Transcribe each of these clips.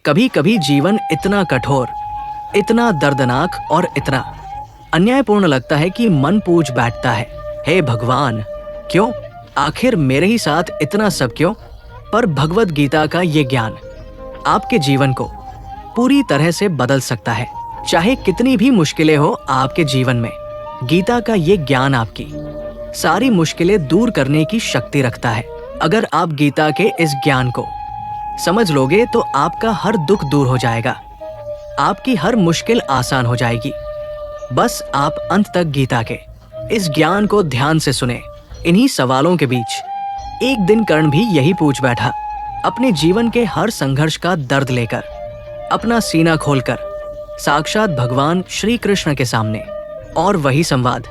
कभी कभी जीवन इतना कठोर, इतना दर्दनाक और इतना अन्यायपूर्ण लगता है कि मन पूछ बैठता है, हे भगवान, क्यों? आखिर मेरे ही साथ इतना सब क्यों? पर भगवद गीता का ये ज्ञान आपके जीवन को पूरी तरह से बदल सकता है। चाहे कितनी भी मुश्किलें हो आपके जीवन में, गीता का ये ज्ञान आपकी सारी मुश्किलें दूर करने की शक्ति रखता है। अगर आप गीता के इस ज्ञान को समझ लोगे तो आपका हर दुख दूर हो जाएगा, आपकी हर मुश्किल आसान हो जाएगी। बस आप अंत तक गीता के इस ज्ञान को ध्यान से सुने। इन्हीं सवालों के बीच एक दिन कर्ण भी यही पूछ बैठा, अपने जीवन के हर संघर्ष का दर्द लेकर, अपना सीना खोलकर साक्षात भगवान श्री कृष्ण के सामने। और वही संवाद,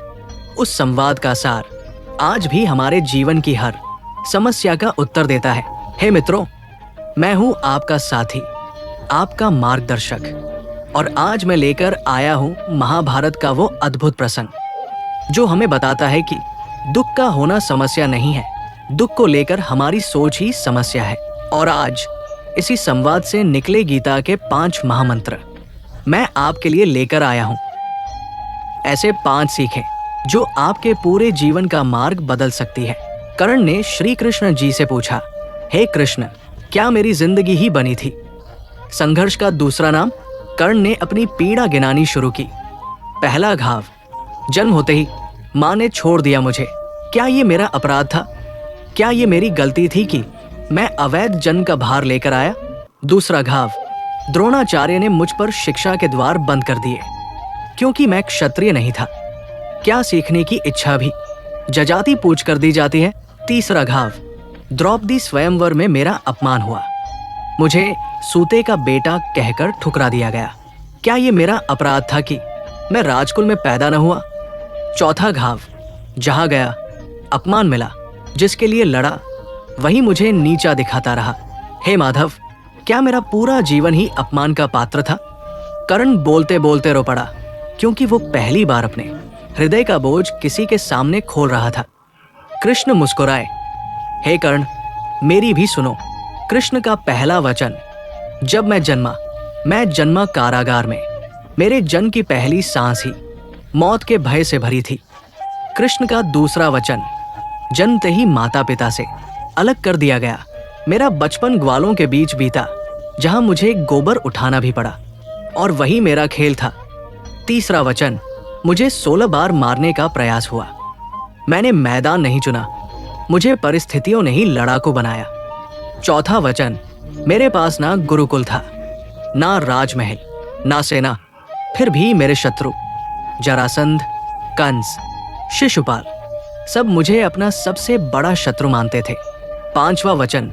उस संवाद का सार आज भी हमारे जीवन की हर समस्या का उत्तर देता है। हे मित्रों, मैं हूं आपका साथी, आपका मार्गदर्शक, और आज मैं लेकर आया हूं महाभारत का वो अद्भुत प्रसंग जो हमें बताता है कि दुख का होना समस्या नहीं है, दुख को लेकर हमारी सोच ही समस्या है। और आज इसी संवाद से निकले गीता के 5 महामंत्र मैं आपके लिए लेकर आया हूं। ऐसे 5 सीखें जो आपके पूरे जीवन का मार्ग बदल सकती है। कर्ण ने श्री कृष्ण जी से पूछा, हे कृष्ण, क्या मेरी जिंदगी ही बनी थी? संघर्ष का दूसरा नाम। कर्ण ने अपनी पीड़ा गिनानी शुरू की। पहला घाव, जन्म होते ही माँ ने छोड़ दिया मुझे। क्या ये मेरा अपराध था? क्या ये मेरी गलती थी कि मैं अवैध जन्म का भार लेकर आया? दूसरा घाव, द्रोणाचार्य ने मुझ पर शिक्षा के द्वार बंद कर दिए क्योंकि मैं क्षत्रिय नहीं था। क्या सीखने की इच्छा भी जजाति पूछ कर दी जाती है? तीसरा घाव, द्रौपदी स्वयंवर में मेरा अपमान हुआ, मुझे सूते का बेटा कहकर ठुकरा दिया गया। क्या ये मेरा अपराध था कि मैं राजकुल में पैदा न हुआ? चौथा घाव, जहां गया अपमान मिला, जिसके लिए लड़ा वही मुझे नीचा दिखाता रहा। हे माधव, क्या मेरा पूरा जीवन ही अपमान का पात्र था? कर्ण बोलते बोलते रो पड़ा क्योंकि वो पहली बार अपने हृदय का बोझ किसी के सामने खोल रहा था। कृष्ण मुस्कुराए, हे कर्ण, मेरी भी सुनो। कृष्ण का पहला वचन, जब मैं जन्मा कारागार में। मेरे जन्म की पहली सांस ही मौत के भय से भरी थी। कृष्ण का दूसरा वचन, जन्मते ही माता पिता से अलग कर दिया गया। मेरा बचपन ग्वालों के बीच बीता, जहां मुझे गोबर उठाना भी पड़ा, और वही मेरा खेल था। तीसरा वचन, मुझे 16 बार मारने का प्रयास हुआ। मैंने मैदान नहीं चुना, मुझे परिस्थितियों ने ही लड़ाकू बनाया। चौथा वचन, मेरे पास ना गुरुकुल था, ना राजमहल, ना सेना, फिर भी मेरे शत्रु जरासंध, कंस, शिशुपाल सब मुझे अपना सबसे बड़ा शत्रु मानते थे। पांचवा वचन,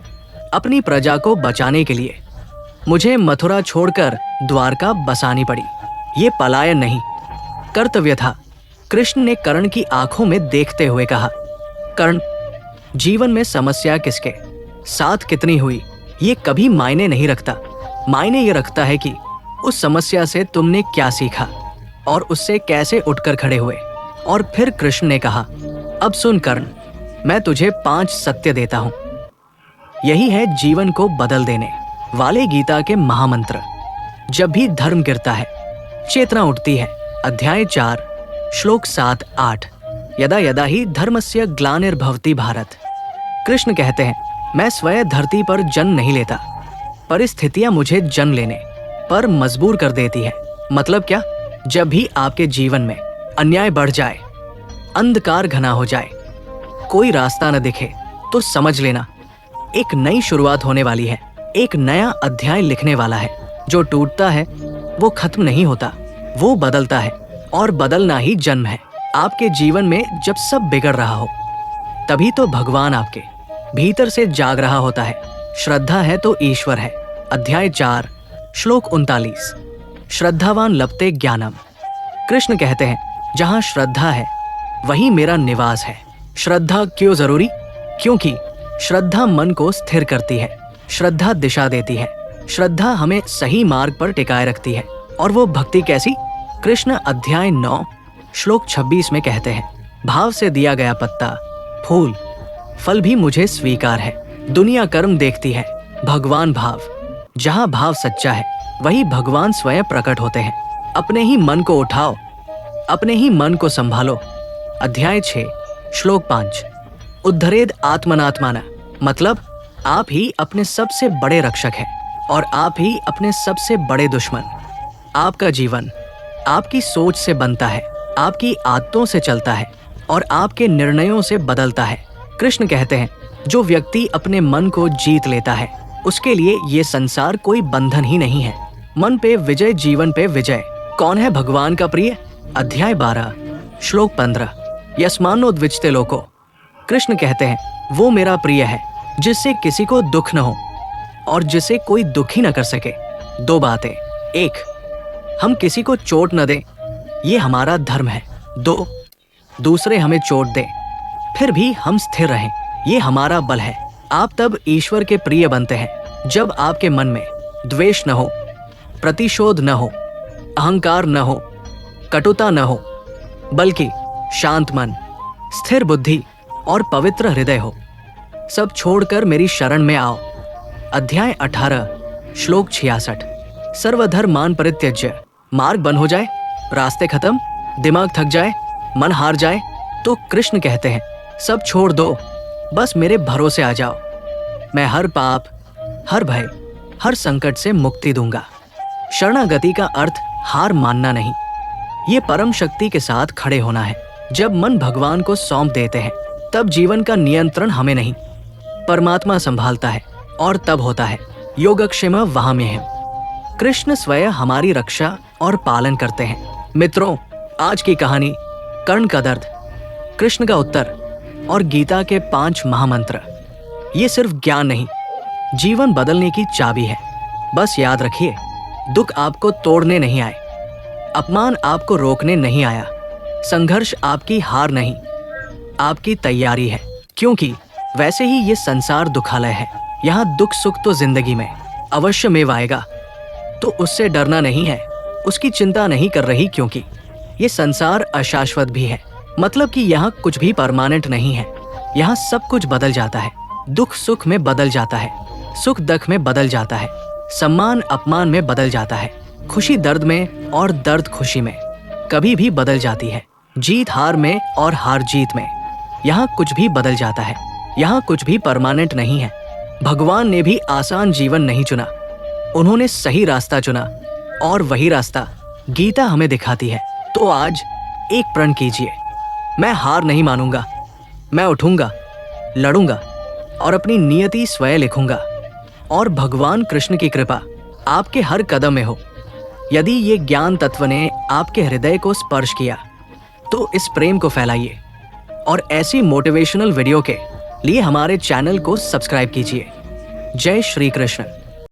अपनी प्रजा को बचाने के लिए मुझे मथुरा छोड़कर द्वारका बसानी पड़ी। ये पलायन नहीं, कर्तव्य था। कृष्ण ने कर्ण की आंखों में देखते हुए कहा, कर्ण, जीवन में समस्या किसके साथ कितनी हुई ये कभी मायने नहीं रखता। मायने ये रखता है कि उस समस्या से तुमने क्या सीखा और उससे कैसे उठकर खड़े हुए। और फिर कृष्ण ने कहा, अब सुन कर्ण, मैं तुझे 5 सत्य देता हूं। यही है जीवन को बदल देने वाले गीता के महामंत्र। जब भी धर्म गिरता है, चेतना उठती है। अध्याय 4, श्लोक 7-8। यदा यदा ही धर्मस्य ग्लानिर्भवति भारत। कृष्ण कहते हैं, मैं स्वयं धरती पर जन्म नहीं लेता, परिस्थितियां मुझे जन्म लेने पर मजबूर कर देती है। मतलब क्या? जब भी आपके जीवन में अन्याय बढ़ जाए, अंधकार घना हो जाए, कोई रास्ता न दिखे, तो समझ लेना एक नई शुरुआत होने वाली है। एक नया अध्याय लिखने वाला है। जो टूटता है वो खत्म नहीं होता, वो बदलता है, और बदलना ही जन्म है। आपके जीवन में जब सब बिगड़ रहा हो, तभी तो भगवान आपके भीतर से जाग रहा होता है। श्रद्धा है तो ईश्वर है। अध्याय 4, श्लोक 39। श्रद्धावान लभते ज्ञानम। कृष्ण कहते हैं, जहां श्रद्धा है वहीं मेरा निवास है। श्रद्धा क्यों जरूरी? क्योंकि श्रद्धा मन को स्थिर करती है, श्रद्धा दिशा देती है, श्रद्धा हमें सही मार्ग पर टिकाए रखती है। और वो भक्ति कैसी? कृष्ण अध्याय 9, श्लोक 26 में कहते हैं, भाव से दिया गया पत्ता, फूल, फल भी मुझे स्वीकार है। दुनिया कर्म देखती है, भगवान भाव। जहाँ भाव सच्चा है वही भगवान स्वयं प्रकट होते हैं। अपने ही मन को उठाओ, अपने ही मन को संभालो। अध्याय 6 श्लोक 5। उद्धरेद आत्मनात्माना, मतलब आप ही अपने सबसे बड़े रक्षक हैं और आप ही अपने सबसे बड़े दुश्मन। आपका जीवन आपकी सोच से बनता है, आपकी आदतों से चलता है और आपके निर्णयों से बदलता है। कृष्ण कहते हैं, जो व्यक्ति अपने मन को जीत लेता है उसके लिए ये संसार कोई बंधन ही नहीं है। मन पे विजय, जीवन पे विजय। कौन है भगवान का प्रिय? अध्याय 12 श्लोक 15। यस्मान्नोद्विजते लोको, कृष्ण कहते हैं, वो मेरा प्रिय है जिससे किसी को दुख न हो और जिसे कोई दुख ही न कर सके। दो बातें, एक, हम किसी को चोट न दें, ये हमारा धर्म है। दो, दूसरे हमें चोट दें फिर भी हम स्थिर रहें, ये हमारा बल है। आप तब ईश्वर के प्रिय बनते हैं जब आपके मन में द्वेष न हो, प्रतिशोध न हो, अहंकार न हो, कटुता न हो, बल्कि शांत मन, स्थिर बुद्धि और पवित्र हृदय हो। सब छोड़कर मेरी शरण में आओ। अध्याय 18 श्लोक 66। सर्वधर्मान परित्यज्य, मार्ग बंद हो जाए, रास्ते खत्म, दिमाग थक जाए, मन हार जाए तो कृष्ण कहते हैं, सब छोड़ दो, बस मेरे भरोसे आ जाओ। मैं हर पाप, हर भय, हर संकट से मुक्ति दूंगा। शरणागति का अर्थ हार मानना नहीं, ये परम शक्ति के साथ खड़े होना है। जब मन भगवान को सौंप देते हैं तब जीवन का नियंत्रण हमें नहीं, परमात्मा संभालता है और तब होता है योगक्षेम वहां में है। कृष्ण स्वयं हमारी रक्षा और पालन करते हैं। मित्रों, आज की कहानी कर्ण का दर्द, कृष्ण का उत्तर और गीता के 5 महामंत्र, ये सिर्फ ज्ञान नहीं, जीवन बदलने की चाबी है। बस याद रखिए, दुख आपको तोड़ने नहीं आए, अपमान आपको रोकने नहीं आया, संघर्ष आपकी हार नहीं, आपकी तैयारी है। क्योंकि वैसे ही ये संसार दुखालय है, यहाँ दुख सुख तो जिंदगी में अवश्य में आएगा, तो उससे डरना नहीं है, उसकी चिंता नहीं कर रही, क्योंकि ये संसार अशाश्वत भी है। मतलब कि यहाँ कुछ भी परमानेंट नहीं है, यहाँ सब कुछ बदल जाता है। दुख सुख में बदल जाता है, सुख दुख में बदल जाता है, सम्मान अपमान में बदल जाता है, खुशी दर्द में और दर्द खुशी में कभी भी बदल जाती है, जीत हार में और हार जीत में। यहाँ कुछ भी बदल जाता है, यहाँ कुछ भी परमानेंट नहीं है। भगवान ने भी आसान जीवन नहीं चुना, उन्होंने सही रास्ता चुना और वही रास्ता गीता हमें दिखाती है। तो आज एक प्रण कीजिए, मैं हार नहीं मानूंगा, मैं उठूंगा, लड़ूंगा और अपनी नियति स्वयं लिखूंगा। और भगवान कृष्ण की कृपा आपके हर कदम में हो। यदि ये ज्ञान तत्व ने आपके हृदय को स्पर्श किया तो इस प्रेम को फैलाइए और ऐसी मोटिवेशनल वीडियो के लिए हमारे चैनल को सब्सक्राइब कीजिए। जय श्री कृष्ण।